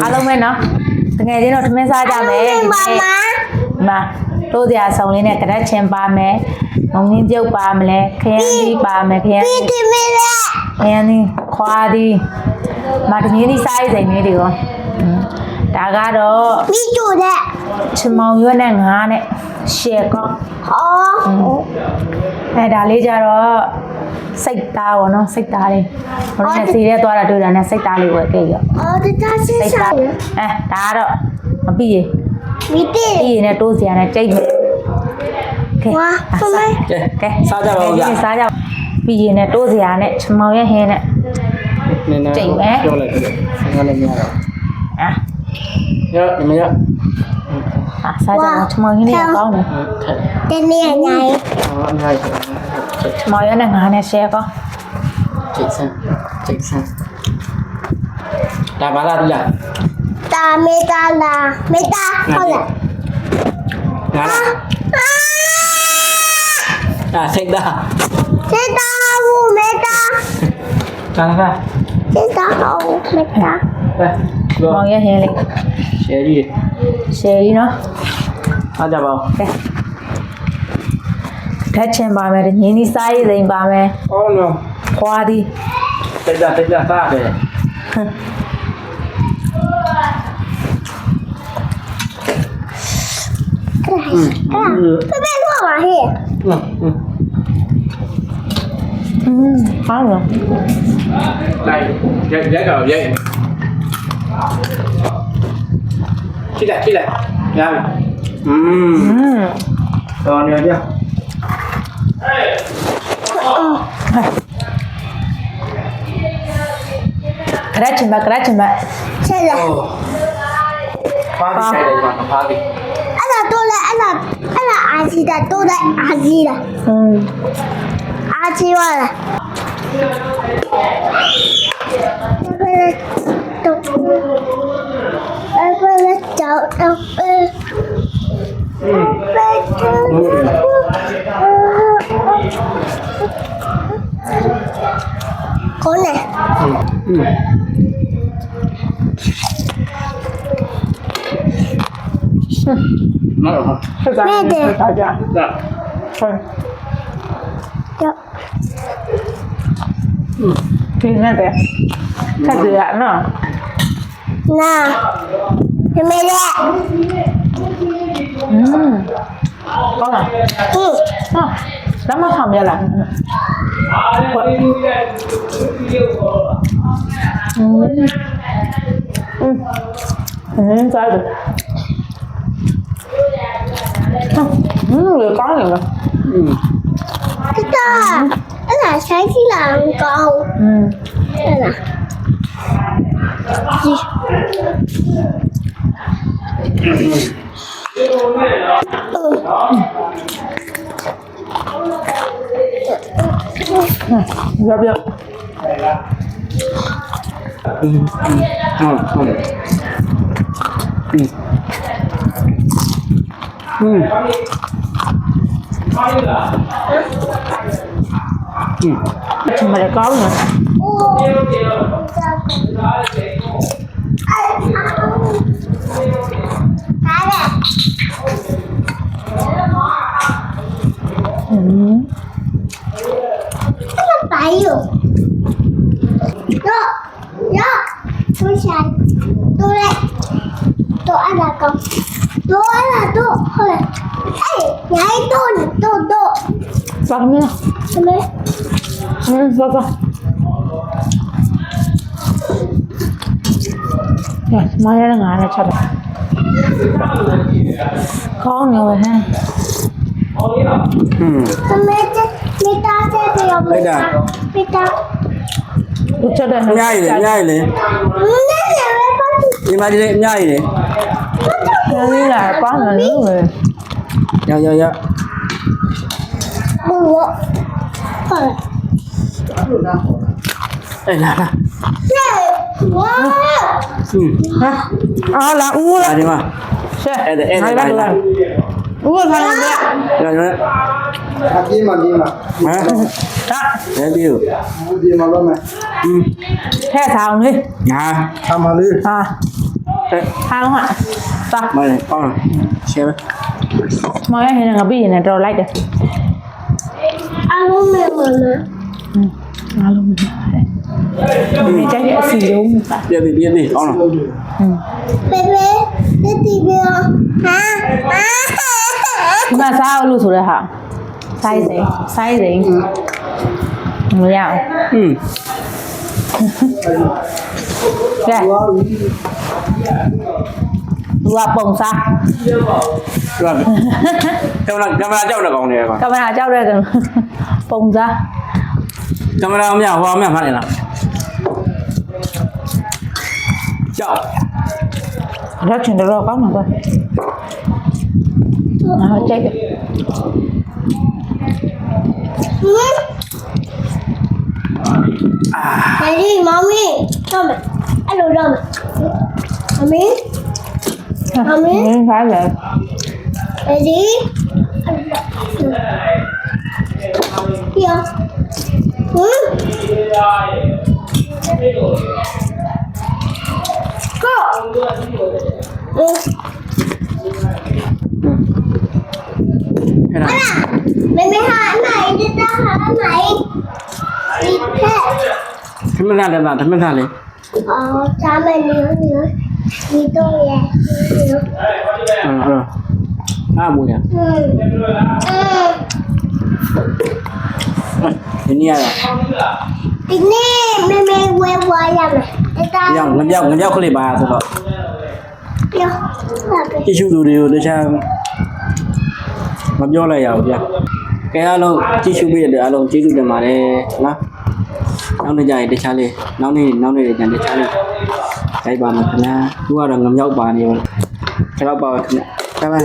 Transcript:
အားလုံးပဲနော်တကယ်ချင်းတော့ထမင်းစားကြမယ်မာတိုးစရာဆောင်လေးနဲ့ကရက်ချင်ပါမယ်ငုံင်းပြုတ်ပါမလဲခရမ်းသီးပါမယ်ခရမ်းသီးခွာသီးမာတငင်းသီးစားရည်စိမ်လေးတွေကိုဒါကတော့မိကျိုတဲ့ချမောင်ရွက်နဲ့ငါးနဲ့ရှယ်ကောဒါလေးကြတော့စိတ်သားပေါ့နော်စိတ်သားလေးဟိုနဲ့စီရဲသွားတာတွေ့တာနဲ့စိတ်သားလေးဝယ်ခဲ့ရောဒါစိတ်သားဒါကတော့မပြီးရေပြီးရင်တိုးစရာနဲ့ကြိတ်မယ်ကဲစားကြပါဦးစားကြပြီးရင်တိုးစရာနဲ့ချမောင်ရဲ့ဟင်းနဲ့ကြိတ်မယ်ပြောလိုက်ငါလည်းမရတော့ရမရစားကြချမောင်ဟင်းလေးကောင်းတယ်တင်းနေအညာရေးချမောင်ရဲ့နဲ့ငါနဲ့ရှယ်ကောကြိတ်ဆန်းဒါပါလားဒီလားတာမေတာလာမေတာဟုတ်လားငါစိတ်သားဘူးမေတာကာလာစိတ်သားဟုတ်မေတာမောင်ရဲ့ဟင်းလေးရှယ်ရီနော်အားကြပါဦးကဲထက်ချင်ပါမယ်ညင်းဒီစားရည်စိမ်ပါမယ်ဟုတ်နော်ခွာသည်တိတ်ကြစားတယ်这边做嘛嘿？好了。来，来搞来。起来，来。到你这。可来吃吧。吃了。花的晒的嘛，花的。阿基的都在阿基了，阿基完了，那个找到好呢，没有哈，没得，大家，对，有，听那个，太自然了，那，没得，好了，咱们旁边来，在的。người có rồi cái đó là sáng chỉ là con đây là gì gặp được mà lại có nữa phải rồi tôi xài tôi đây tôi ăn là con tôi là tôi thôi nhảy tôi vào nữa vào rồi mai là ngài là chặt có nhiều rồi ha meta sẽ thì ông meta cho đây nhai lên đi mà đi lên nhai đi đây là có người nữa rồi dạ đây là là u là đi mà đây là u là rồi ပြေးမှာပြေးမှာ ဟမ် ဒါ ဘယ်ပြီး ပြေးမှာတော့မယ် ထဲဆောင်လေ ငါ ဆာမလေး ဟာထားတော့ဟာသွား မလေးအော်ရှယ် မရဟင်းငါပြီးရင်တော့လိုက်တယ် အားလုံးမဲမလား အားလုံးမကြိုက်တဲ့အစီလုံးပါ ပြည့်ပြီအော်နော် ဘေဘေဒီတီဘီဟာ ဒီမှာစားအောင်လို့ဆိုတဲ့ဟာစိုင်းစိန်မရအောင် อืม ကဲသူကပုံစား ဟုတ်ကဲ့ကင်မရာကြောက်တဲ့ကောင်တွေက ကင်မရာကြောက်တဲ့ကပုံစား ကင်မရာအမြဟိုအမြမှတ်နေလားကြောက် ရက်ချင်တော့ကောင်းမှာကွာအားကြိုက်တယ် ဒီဒီမမီတော့မယ်အဲ့လိုတော့မယ်မမီ ဖားတယ် ဒီပြောဟမ်ကို အဲ့ဒါ 妹妹喊奶的大喊奶，你看， သမဏတယ်လားသမဏလေး 哦，咱们牛，你动呀，牛， ဟုတ်အားမူရ ဒီနေ့ရတာ 今天妹妹喂我呀没，你打 ရောင်ငပြောက်ကလေးပါဆိုတော့ 哟，那个 တ िश ူသူတွေကိုတခြားမပြောလိုက်ရဘူးဗျာကဲအားလုံးတ िश ူပေးတဲ့အားလုံးကျေးဇူးတင်ပါတယ်နော်နောက်နေ့ကျရင်တခြားလေးနောက်နေ့တွေကျန်တခြားလေးကြိုက်ပါမယ်ခင်ဗျာသူကတော့ငမြောက်ပါနေရောခြေတော့ပါပဲခင်ဗျာဘိုင်ဘိုင်